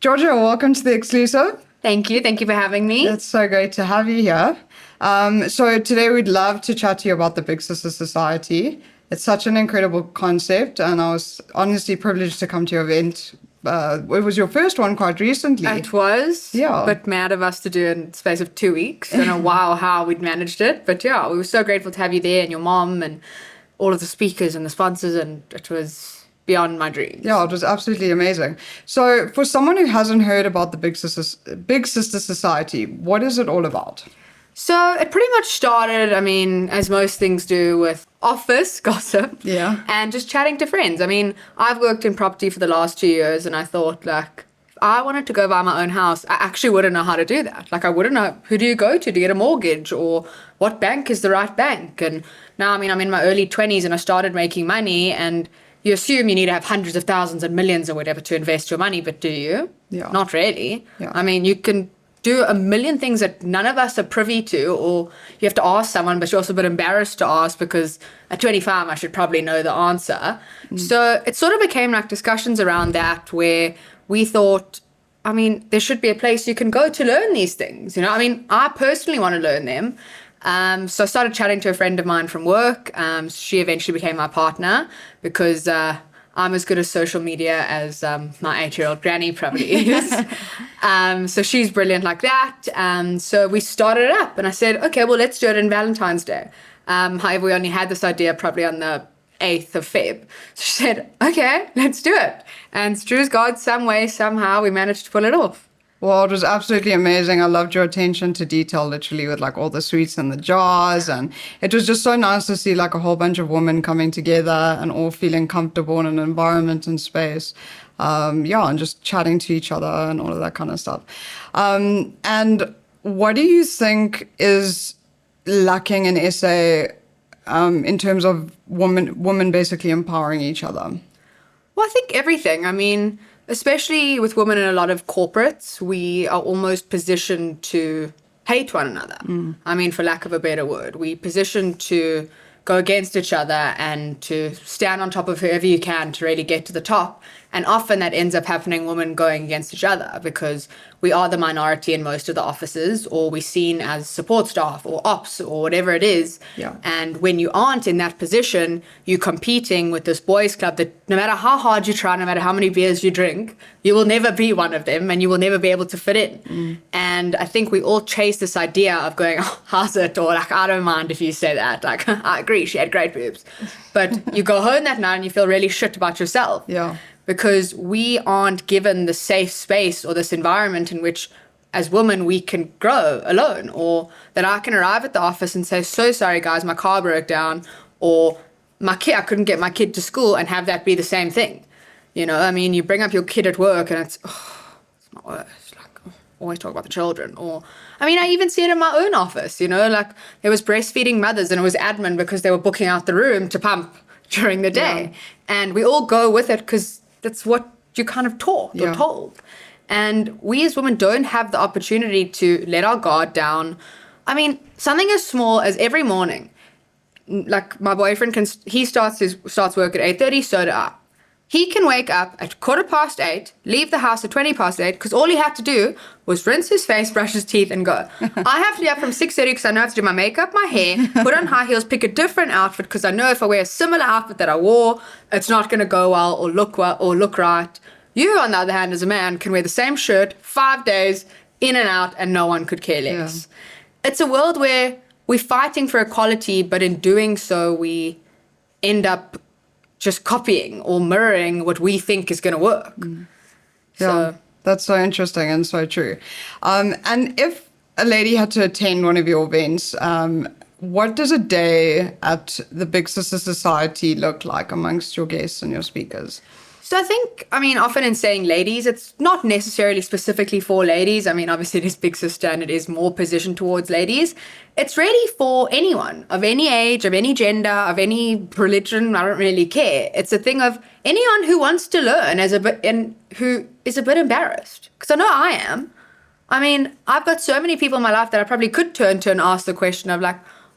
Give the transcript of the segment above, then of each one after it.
Georgia, welcome to the Exclusive. Thank you. Thank you for having me. It's so great to have you here. So today we'd love to chat to you about the Big Sister Society. It's such an incredible concept, and I was honestly privileged to come to your event. It was your first one quite recently. It was. Yeah. But mad of us to do it in the space of 2 weeks. I don't know wow how we'd managed it. But yeah, we were so grateful to have you there and your mom and all of the speakers and the sponsors, and it was beyond my dreams. Yeah, it was absolutely amazing. So for someone who hasn't heard about the Big Sister Society, what is it all about? So it pretty much started, as most things do, with office gossip. Yeah. And just chatting to friends. I've worked in property for the last 2 years, and I thought, if I wanted to go buy my own house, I actually wouldn't know how to do that. I wouldn't know, who do you go to get a mortgage, or what bank is the right bank? And now, I'm in my early 20s and I started making money, and you assume you need to have hundreds of thousands and millions or whatever to invest your money, but do you? Yeah. Not really. Yeah. You can do a million things that none of us are privy to, or you have to ask someone, but you're also a bit embarrassed to ask because at 25 I should probably know the answer. So it sort of became discussions around that where we thought, there should be a place you can go to learn these things. I personally want to learn them. So I started chatting to a friend of mine from work. She eventually became my partner because I'm as good at social media as my 8-year-old granny probably is. So she's brilliant like that. So we started it up and I said, okay, well, let's do it on Valentine's Day. However, we only had this idea probably on the 8th of Feb. So she said, okay, let's do it. And through God, some way, somehow, we managed to pull it off. Well, it was absolutely amazing. I loved your attention to detail, literally, with all the sweets and the jars. And it was just so nice to see a whole bunch of women coming together and all feeling comfortable in an environment and space. And just chatting to each other and all of that kind of stuff. And what do you think is lacking in SA in terms of women basically empowering each other? Well, I think everything. Especially with women in a lot of corporates, we are almost positioned to hate one another. For lack of a better word. We positioned to go against each other and to stand on top of whoever you can to really get to the top. And often that ends up happening women going against each other because we are the minority in most of the offices, or we're seen as support staff or ops or whatever it is. Yeah. And when you aren't in that position, you're competing with this boys club that no matter how hard you try, no matter how many beers you drink, you will never be one of them and you will never be able to fit in. And I think we all chase this idea of going, oh, how's it? Or I don't mind if you say that. I agree, she had great boobs. But you go home that night and you feel really shit about yourself. Yeah. Because we aren't given the safe space or this environment in which, as women, we can grow alone, or that I can arrive at the office and say, so sorry, guys, my car broke down, or I couldn't get my kid to school, and have that be the same thing. You bring up your kid at work and it's not worse. Always talk about the children. Or, I even see it in my own office, there was breastfeeding mothers and it was admin because they were booking out the room to pump during the day. Yeah. And we all go with it because that's what you're kind of taught or told. And we as women don't have the opportunity to let our guard down. Something as small as every morning, my boyfriend he starts work at 8:30, so do I. He can wake up at 8:15, leave the house at 8:20, because all he had to do was rinse his face, brush his teeth, and go. I have to be up from 6:30 because I know I have to do my makeup, my hair, put on high heels, pick a different outfit because I know if I wear a similar outfit that I wore, it's not going to go well or look right. You, on the other hand, as a man, can wear the same shirt 5 days, in and out, and no one could care less. Yeah. It's a world where we're fighting for equality, but in doing so, we end up just copying or mirroring what we think is going to work. Yeah, that's so interesting and so true. And if a lady had to attend one of your events, what does a day at the Big Sister Society look like amongst your guests and your speakers? So I think, often in saying ladies, it's not necessarily specifically for ladies. Obviously it is Big Sister and it is more positioned towards ladies. It's really for anyone of any age, of any gender, of any religion. I don't really care. It's a thing of anyone who wants to learn and who is a bit embarrassed. Because I know I am. I've got so many people in my life that I probably could turn to and ask the question of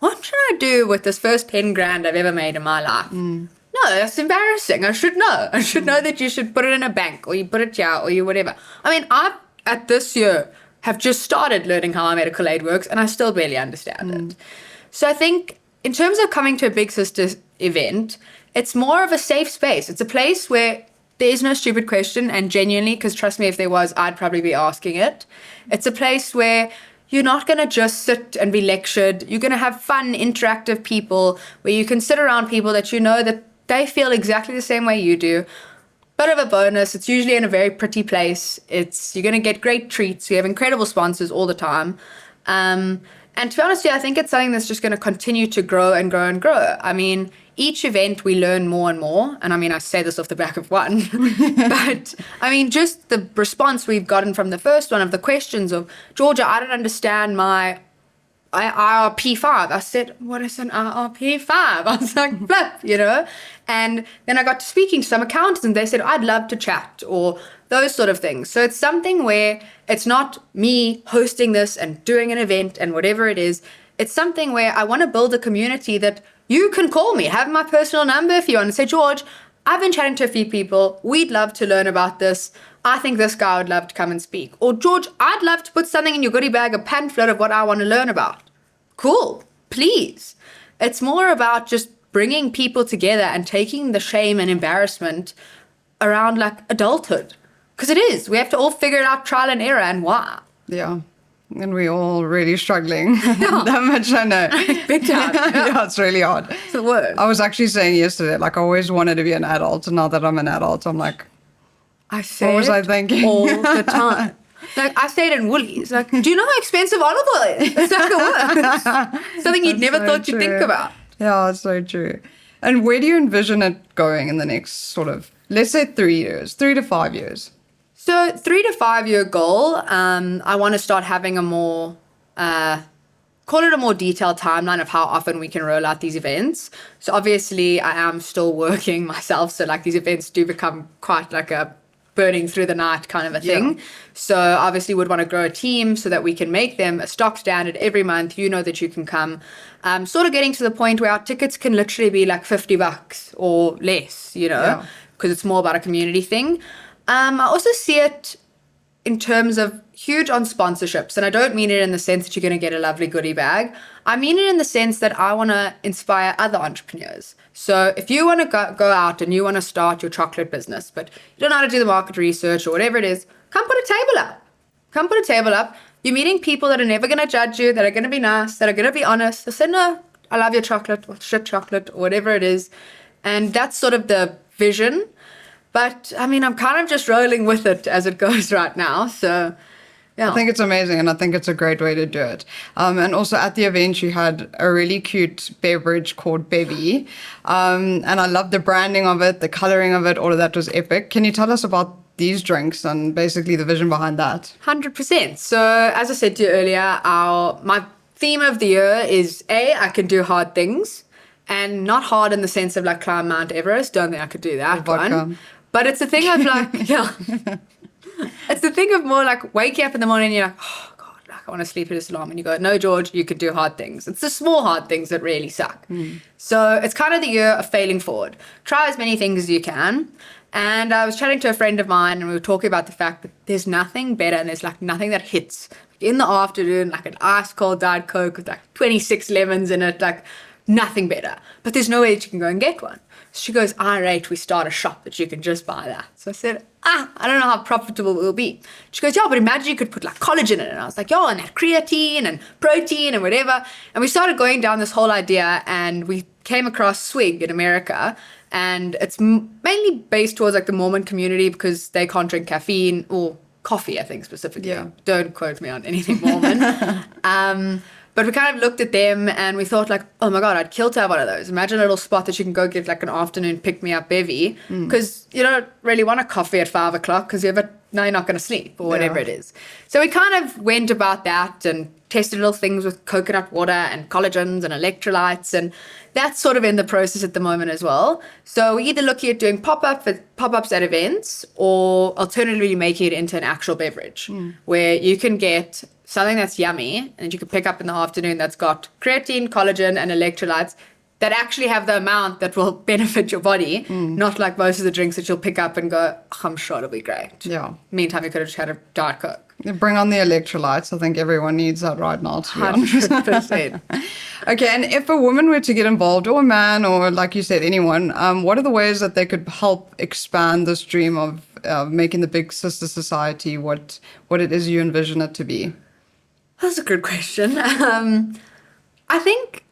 what should I do with this first 10 grand I've ever made in my life? No, that's embarrassing. I should know. I should know that you should put it in a bank or you put it here or you whatever. I mean, I've, at this year, have just started learning how medical aid works and I still barely understand it. So I think in terms of coming to a Big Sister event, it's more of a safe space. It's a place where there's no stupid question, and genuinely, because trust me, if there was, I'd probably be asking it. It's a place where you're not going to just sit and be lectured. You're going to have fun, interactive people where you can sit around people that you know that they feel exactly the same way you do. Bit of a bonus, it's usually in a very pretty place. You're going to get great treats. You have incredible sponsors all the time. And to be honest, I think it's something that's just going to continue to grow and grow and grow. I mean, each event we learn more and more. And I mean, I say this off the back of one. But I mean, just the response we've gotten from the first one of the questions of, Georgia, I don't understand my IRP5. I said, what is an IRP5? I was like, flip, you know? And then I got to speaking to some accountants and they said, I'd love to chat, or those sort of things. So it's something where it's not me hosting this and doing an event and whatever it is. It's something where I want to build a community that you can call me, have my personal number if you want, and say, George, I've been chatting to a few people. We'd love to learn about this. I think this guy would love to come and speak. Or, George, I'd love to put something in your goodie bag, a pamphlet of what I want to learn about. Cool, please. It's more about just bringing people together and taking the shame and embarrassment around like adulthood. Because it is. We have to all figure it out, trial and error, and why. Yeah. And we're all really struggling. That much I know. Big time. Yeah, it's really hard. It's the word. I was actually saying yesterday, like, I always wanted to be an adult. And now that I'm an adult, I'm like, I say what was I thinking? all the time. Like, I say it in Woolies. Like, do you know how expensive olive oil is? That's not the word. Something you'd never thought you'd think about. Yeah, it's so true. And where do you envision it going in the next sort of, let's say 3 years, 3 to 5 years? So 3 to 5 year goal, I want to start having a more, call it a more detailed timeline of how often we can roll out these events. So obviously I am still working myself. So like these events do become quite like a burning through the night kind of a thing. Yeah. So obviously would want to grow a team so that we can make them a stock standard every month. You know that you can come. Sort of getting to the point where our tickets can literally be like $50 or less, you know, because it's more about a community thing. I also see it in terms of huge on sponsorships. And I don't mean it in the sense that you're going to get a lovely goodie bag. I mean it in the sense that I want to inspire other entrepreneurs. So if you want to go out and you want to start your chocolate business, but you don't know how to do the market research or whatever it is, come put a table up. Come put a table up. You're meeting people that are never going to judge you, that are going to be nice, that are going to be honest. They say, no, I love your chocolate or shit chocolate or whatever it is. And that's sort of the vision. But, I mean, I'm kind of just rolling with it as it goes right now. So, yeah. I think it's amazing, and I think it's a great way to do it. And also at the event, you had a really cute beverage called Bevi. And I love the branding of it, the coloring of it, all of that was epic. Can you tell us about these drinks and basically the vision behind that? 100%. So, as I said to you earlier, my theme of the year is, I can do hard things. And not hard in the sense of like climb Mount Everest. Don't think I could do that one. But it's a thing of like, it's the thing of more like waking up in the morning and you're like, oh God, like I want to sleep at this alarm. And you go, no, George, you could do hard things. It's the small hard things that really suck. So it's kind of the year of failing forward. Try as many things as you can. And I was chatting to a friend of mine and we were talking about the fact that there's nothing better and there's like nothing that hits in the afternoon, like an ice cold Diet Coke with like 26 lemons in it, like nothing better. But there's no way that you can go and get one. So she goes, irate, we start a shop that you can just buy that. So I said, I don't know how profitable it will be. She goes, yeah, but imagine you could put like collagen in it. And I was like, and that creatine and protein and whatever. And we started going down this whole idea and we came across Swig in America. And it's mainly based towards like the Mormon community because they can't drink caffeine or coffee, I think specifically. Yeah. Don't quote me on anything Mormon. But we kind of looked at them and we thought like, oh my God, I'd kill to have one of those. Imagine a little spot that you can go get like an afternoon pick-me-up bevy because you don't really want a coffee at 5 o'clock because you're not going to sleep or whatever it is. So we kind of went about that and tested little things with coconut water and collagens and electrolytes, and that's sort of in the process at the moment as well. So we're either looking at doing pop-ups at events or alternatively making it into an actual beverage where you can get something that's yummy and you can pick up in the afternoon that's got creatine, collagen, and electrolytes that actually have the amount that will benefit your body, not like most of the drinks that you'll pick up and go, oh, I'm sure it'll be great. Yeah. Meantime, you could have just had a Diet Coke. Bring on the electrolytes. I think everyone needs that right now, to be honest. 100%. Okay, and if a woman were to get involved, or a man, or like you said, anyone, what are the ways that they could help expand this dream of making the Big Sister Society what it is you envision it to be? That's a good question. I think,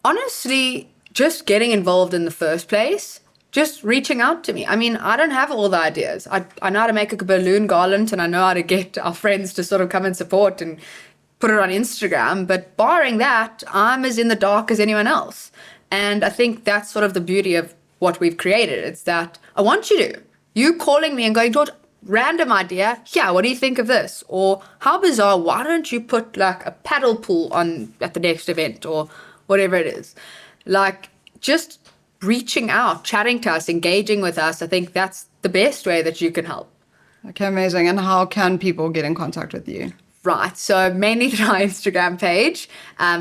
honestly, just getting involved in the first place, just reaching out to me. I mean, I don't have all the ideas. I know how to make a balloon garland, and I know how to get our friends to sort of come and support and put it on Instagram. But barring that, I'm as in the dark as anyone else. And I think that's sort of the beauty of what we've created. It's that I want you to. You calling me and going, George, random idea. Yeah, what do you think of this? Or how bizarre, why don't you put like a paddle pool on at the next event or whatever it is? Like just reaching out, chatting to us, engaging with us. I think that's the best way that you can help. Okay, amazing. And how can people get in contact with you? Right, so mainly through our Instagram page.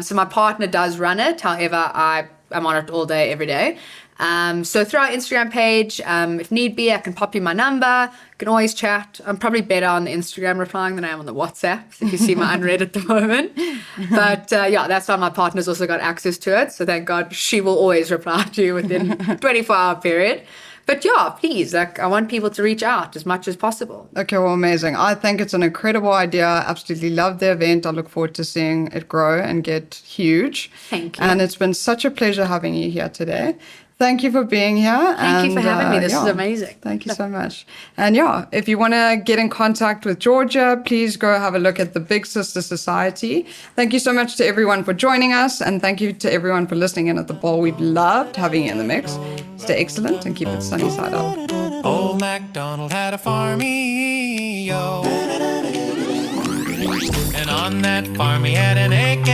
So my partner does run it. However, I'm on it all day, every day. So through our Instagram page, if need be, I can pop you my number. You can always chat. I'm probably better on the Instagram replying than I am on the WhatsApp, if you see my unread at the moment. But yeah, that's why my partner's also got access to it. So thank God she will always reply to you within 24-hour period. But yeah, please, like I want people to reach out as much as possible. Okay, well, amazing. I think it's an incredible idea. Absolutely love the event. I look forward to seeing it grow and get huge. Thank you. And it's been such a pleasure having you here today. Thank you for being here. Thank you for having me. This is amazing. Thank you so much. And yeah, if you want to get in contact with Georgia, please go have a look at the Big Sister Society. Thank you so much to everyone for joining us. And thank you to everyone for listening in at the bowl. We've loved having you in the mix. Stay excellent and keep it sunny side up. Old MacDonald had a farm-yo, and on that farm he had an egg.